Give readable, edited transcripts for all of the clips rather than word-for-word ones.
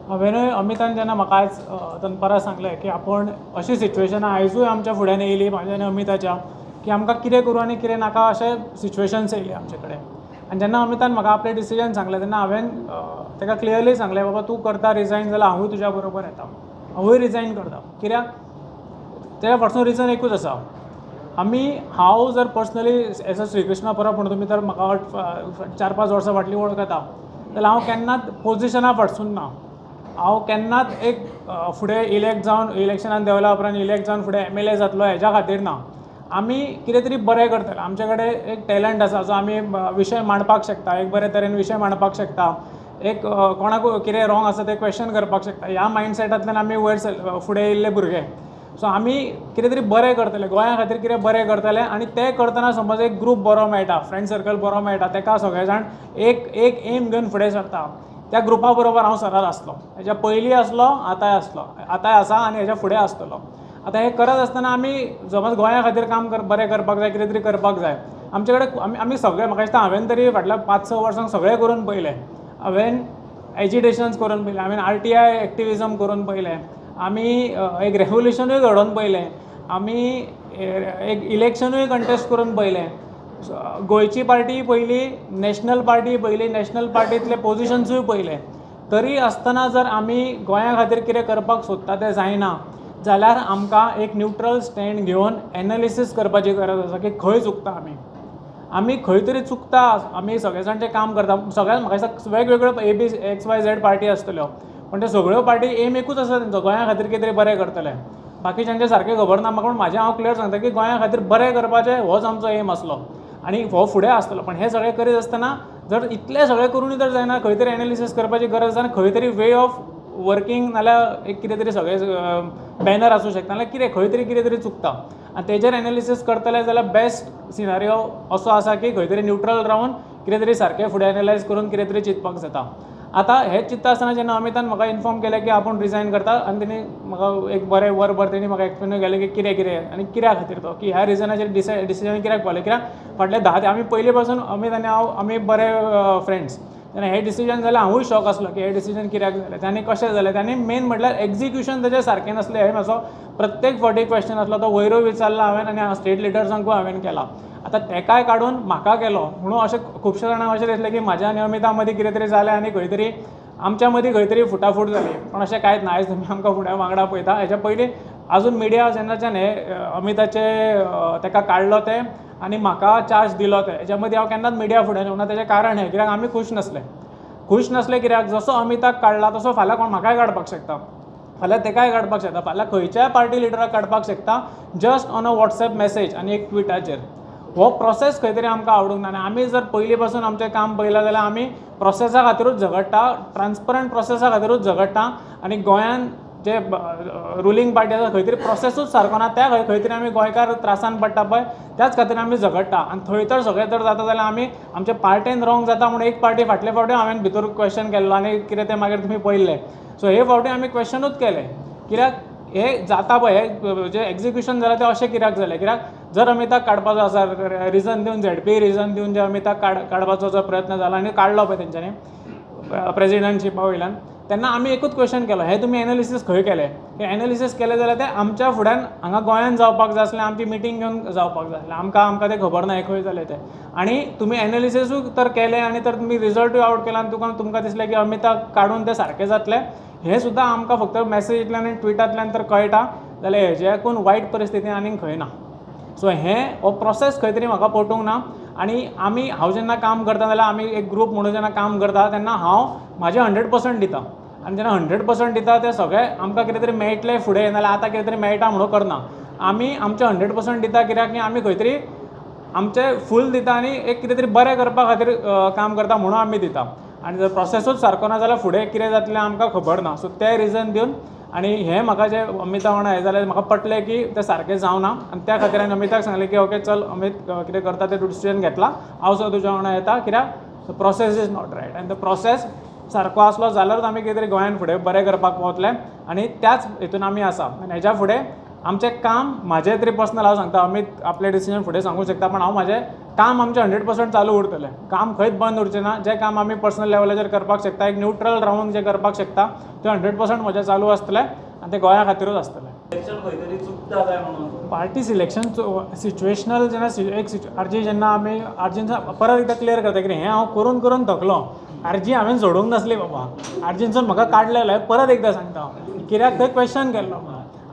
हांवेंनूय अमितान जेन्ना म्हाका आयज दनपारां सांगलें की आपण अशी सिच्युएशनां आयजूय आमच्या फुड्यान येयली म्हाज्या आनी अमिताच्या की आमकां कितें करूं आनी कितें नाका अशें सिच्युएशन्स येयले आमचे कडेन. आनी जेन्ना अमितान म्हाका आपलें डिसिजन सांगलें तेन्ना हांवें ताका क्लियरली सांगलें बाबा तूं करता रिजायन जाल्यार हांवूय तुज्या बरोबर येता, हांवूय रिजायन करता. कित्याक तेज्या फाटसून रिजन एकूच आसा. हांव जर personally as a Shrikrishna Parab म्हणून तुमी तर म्हाका 4-5 वर्सां फाटलीं वळखता जाल्यार हांव केन्नाच पोजिशना फाटसून ना. हांव केन्नाच एक फुडें इलेक्ट जावन इलेक्शनान देंवल्या उपरांत इलेक्ट जावन फुडें MLA जातलो हेज्या खातीर ना. आमी कितें तरी बरें करतले. आमचे कडेन एक टॅलंट आसा जो आमी विशय मांडपाक शकता, एक बरे तरेन विशय मांडपाक शकता, एक कोणाकूय कितें रॉंग आसा तें क्वेश्चन करपाक शकता. ह्या मायंडसेटांतल्यान आमी फुडें येयल्ले भुरगे. सो आमी कितें तरी बरें करतले, गोंया खातीर कितें बरें करतले आनी तें करतना समज एक ग्रूप बरो मेळटा, फ्रेंड सर्कल बरो मेळटा, ताका सगळे जाण एक एम घेवन फुडें सरता. त्या ग्रुपा बरोबर हांव सदांच आसलो. हेज्या पयलीं आसलो, आतांय आसा आनी हेज्या फुडें आसतलो. आतां हें करत आसतना आमी समज गोंया खातीर काम बरें करपाक जाय, कितें तरी करपाक जाय. आमचे कडेन आमी सगळे म्हाका दिसता हांवें तरी फाटल्या 5-6 वर्सांक सगळें करून पयलें. हांवें एजिटेशन्स करून पयलें, हांवें RTI एक्टिविजम करून पयलें, आमी एक रेव्होल्युशनूय घडोवन पयलें, आमी एक इलेक्शनूय कंटेस्ट करून पयलें. गोंयची पार्टी पयली, नॅशनल पार्टी पयली, नॅशनल पार्टींतले पोजिशन्सूय पयले. तरी आसतना जर आमी गोंया खातीर कितें करपाक सोदता तें जायना जाल्यार आमकां एक न्यूट्रल स्टँड घेवन एनालिसीस करपाची गरज आसा की खंय चुकता आमी खंय तरी चुकता. आमी सगळे जाण जें काम करता सगळ्यांक म्हाका दिसता वेगवेगळ्यो XYZ पार्टी आसतल्यो, पण त्यो सगळ्यो पार्टी एम एकूच आसा तेंचो, गोंया खातीर कितें तरी बरें करतले. बाकीच्यांचें सारकें खबर ना म्हाका, पूण हांव क्लियर सांगता की गोंया खातीर बरें करपाचें होच आमचो एम आसलो आनी हो फुडें आसतलो. पण हें सगळें करीत आसतना जर इतलें सगळें करूनय जर जायना, खंय तरी एनालिसीस करपाची गरज आसा आनी खंय तरी वे ऑफ वर्कींग नाल्यार एक कितें तरी सगळें बॅनर आसूं शकता नाल्यार कितें तरी चुकता. आनी तेजेर एनालिसीस करतले जाल्यार बेस्ट सिनारियो असो आसा की खंय तरी न्यूट्रल रावन कितें तरी सारकें फुडें एनालायज करून कितें तरी चिंतपाक जाता. आतां हें चिंतता आसतना जेन्ना अमितान म्हाका इन्फॉर्म केलें की आपूण रिजायन करता आनी तेणी म्हाका एक बरें वरभर तेणी म्हाका एक्सप्लेन केलें की कितें आनी कित्या खातीर तो, की ह्या रिजनाचेर डिसिजन कित्याक पावलें. कित्याक फाटले 10 आमी पयलीं पासून अमीत आनी हांव आमी बरे फ्रेंड्स. तेन्ना हें डिसिजन जाल्यार हांवूय शॉक आसलो की हें डिसिजन कित्याक जालें आनी कशें जालें. आनी मेन म्हटल्यार एक्झिक्युशन तेजें सारकें नासलें. हें म्हाजो प्रत्येक फावटी क्वेश्चन आसलो तो वयरूय विचारला हांवें आनी स्टेट लिडर्सांकूय हांवें केला. आतां तेकाय काडून म्हाका केलो म्हणून अशें खुबशे जाणांक अशें दिसलें की म्हाज्या आनी अमिता मदीं कितें तरी जालें आनी खंय तरी आमच्या मदीं खंय तरी फुटाफूट जाली. पण अशें कांयच ना. आयज तुमी आमकां फुड्या वांगडा पळयता. हेच्या पयलीं आजून मिडिया जेन्नाच्यान अमिताचे ताका काडलो तें आनी म्हाका चार्ज दिलो तें, हेच्या मदीं हांव केन्नाच मिडिया फुडें येवना. तेजें कारण हें कित्याक आमी खूश नासले. कित्याक जसो अमिताक काडला तसो फाल्यां कोण म्हाकाय काडपाक शकता, फाल्यां तेकाय काडपाक शकता, फाल्यां खंयच्याय पार्टी लिडराक काडपाक शकता just on a WhatsApp message आनी एक ट्विटाचेर. हो प्रोसेस खंय तरी आमकां आवडूंक ना. आनी आमी जर पयलीं पासून आमचें काम पळयलां जाल्यार आमी प्रोसेसा खातीरूच झगडटा, ट्रान्सपरंट प्रोसेसा खातीरूच झगडटा. आनी गोंयान जे रुलींग पार्टी आसा खंय तरी प्रोसेसूच सारको ना, त्या खंय तरी आमी गोंयकार त्रासान पडटा पळय त्याच खातीर आमी झगडटा. आनी थंय तर सगळें जर जाता जाल्यार आमी आमच्या पार्टेन रॉंग जाता म्हणून एक पार्टी फाटले फावटी हांवें भितर क्वेश्चन केल्लो आनी कितें तें मागीर तुमी पळयल्लें. सो हे फावटी आमी क्वेश्चनूच केलें कित्याक हें जाता पळय हें जें एक्झिक्युशन जालां तें अशें कित्याक जालें. कित्याक जर अमिताक काडपाचो आसा रिजन दिवन ZP रिजन दिवन जे अमिताक काडपाचो जो प्रयत्न जाला आनी काडलो पळय तेंच्यांनी प्रेजिडंटशिपा वयल्यान, तेन्ना आमी एकूच क्वेश्चन केलो हें तुमी एनालिसीस खंय केलें. हें एनालिसीस केलें जाल्यार तें आमच्या फुड्यान हांगा गोंयान जावपाक जाय आसलें, आमची मिटींग घेवन जावपाक जाय आसलें. आमकां तें खबर ना हें खंय जालें तें. आनी तुमी एनालिसीसूय तर केलें आनी तर तुमी रिजल्टूय आवट केला आनी तुमकां दिसलें की अमिताक काडून तें सारकें जातलें हें सुद्दां आमकां फक्त मॅसेजींतल्यान आनी ट्विटांतल्यान तर कळटा जाल्यार हेज्याकून वायट परिस्थिती आनीक खंय ना. सो हो प्रोसेस खंय तरी म्हाका पटूंक ना. आनी हांव जेन्ना काम करता जाल्यार आमी एक ग्रूप म्हणून जेन्ना काम करता तेन्ना हांव म्हाजें 100% दितां. आनी जेन्ना 100% दिता तें सगळें आमकां कितें तरी मेळटलें फुडें नाल्यार आतां कितें तरी मेळटा म्हणून करना. आमी आमचें 100% दिता कित्याक की आमी खंय तरी आमचें फूल दिता आनी एक कितें तरी बरें करपा खातीर काम करता म्हणून आमी दिता. आनी जर प्रोसेसूच सारको ना जाल्यार फुडें कितें जातलें आमकां खबर ना. सो तें रिजन दिवन आनी हें म्हाका जें अमिता वांगडा हें जालें म्हाका पटलें की तें सारकें जावना. आनी त्या खातीर हांवें अमिताक सांगलें की ओके चल अमित कितें करता तें डिसिजन घेतला, हांव सुद्दां तुज्या वांगडा येता. कित्याक प्रोसेस इज नॉट रायट आनी तो प्रोसेस सारको आसलो जाल्यारूच आमी कितें तरी गोंयान फुडें बरें करपाक पावतले. आनी त्याच हितून आमी आसा. आनी हेज्या फुडें आमचें काम म्हाजें तरी पर्सनल हांव सांगता, अमीत आपलें डिसिजन फुडें सांगूंक शकता, पण हांव म्हाजें काम आमचें 100% चालू उरतलें. काम खंयच बंद उरचें ना. जें काम आमी पर्सनल लेवलाचेर करपाक शकता, एक न्यूट्रल रावन जें करपाक शकता तें 100% म्हजें चालू आसतलें आनी तें गोंया खातीरूच आसतलें. पार्टी सिलेक्शन सिच्युएशनल जेन्ना आरजी जेन्ना आमी आरजीन परत एकदां क्लियर करता कितें हें हांव करून करून थकलो. आरजी हांवें सोडूंक नासली बाबा. आरजीनसून म्हाका काडलेलें परत एकदां सांगता कित्याक थंय क्वेश्चन केल्लो.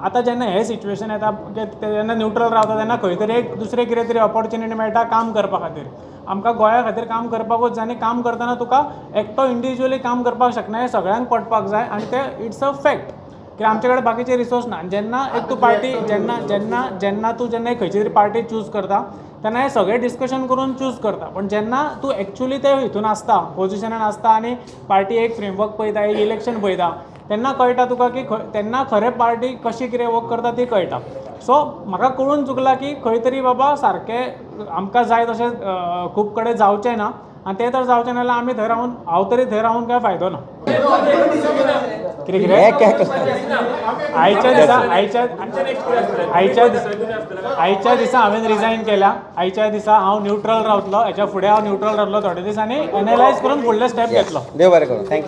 आतां जेन्ना हें सिच्युएशन येता जेन्ना न्यूट्रल रावता तेन्ना खंय तरी एक दुसरें कितें तरी ऑपॉर्च्युनिटी मेळटा काम करपा खातीर. आमकां गोंया खातीर काम करपाकूच जाय आनी काम करतना तुका एकटो इंडिविज्युअली काम करपाक शकना हें सगळ्यांक पटपाक जाय आनी तें इट्स अ फॅक्ट. कित्याक आमचे कडेन बाकीचे रिसोर्स ना. जेन्ना एक तूं पार्टी जेन्ना तूं खंयची तरी पार्टी चूज करता तेन्ना हें सगळें डिस्कशन करून चूज करता. पण जेन्ना तूं एक्चुअली ते हितून आसता पोजिशनान आसता आनी पार्टी एक फ्रेमवर्क पळयता एक इलेक्शन पळयता तेन्ना कळटा तुका की तेन्ना खरें पार्टी कशी कितें वर्क करता ती कळटा. सो म्हाका कळून चुकला की खंय तरी बाबा सारकें आमकां जाय तशें खूब कडेन जावचें ना आनी तें जर जावचें नाजाल्यार आमी थंय रावन हांव तरी थंय रावन कांय फायदो ना. कितें आयच्या दिसा हांवें रिजायन केल्या. आयच्या दिसा हांव न्यूट्रल रावतलो. हेच्या फुडें हांव न्यूट्रल रावतलो थोडे दीस आनी एनालायज करून फुडले स्टेप घेतलो. देव बरें करूं. थँक्यू.